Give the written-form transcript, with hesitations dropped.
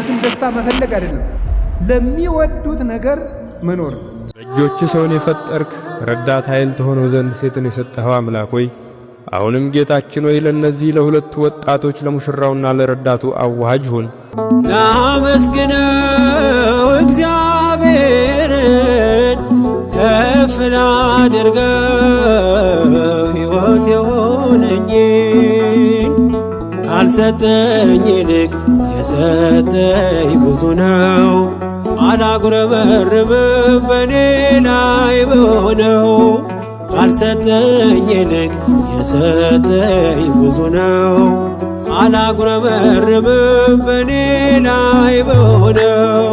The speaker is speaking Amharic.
የራስን ደስታ መፈለግ አይደለም፣ ለሚወዱት ነገር መኖር። በእጆች ሰውን የፈጠርክ ረዳት ኃይል ተሆነው ዘንድ ሴትን የሰጠኸው አምላክ ሆይ አሁንም ጌታችን ሆይ ለነዚህ ለሁለቱ ወጣቶች ለሙሽራውና ለረዳቱ አዋሃጅ ሁን። ላመስግነው እግዚአብሔርን ከፍ ላድርገው ሕይወት የሆነኝን ካልሰጠኝ ይልቅ የሰጠኝ ብዙ ነው። አላጉረመርምም በኔ ላይ በሆነው ካልሰጠኝ ይልቅ የሰጠኝ ብዙ ነው። አላጉረመርምም በኔ ላይ በሆነው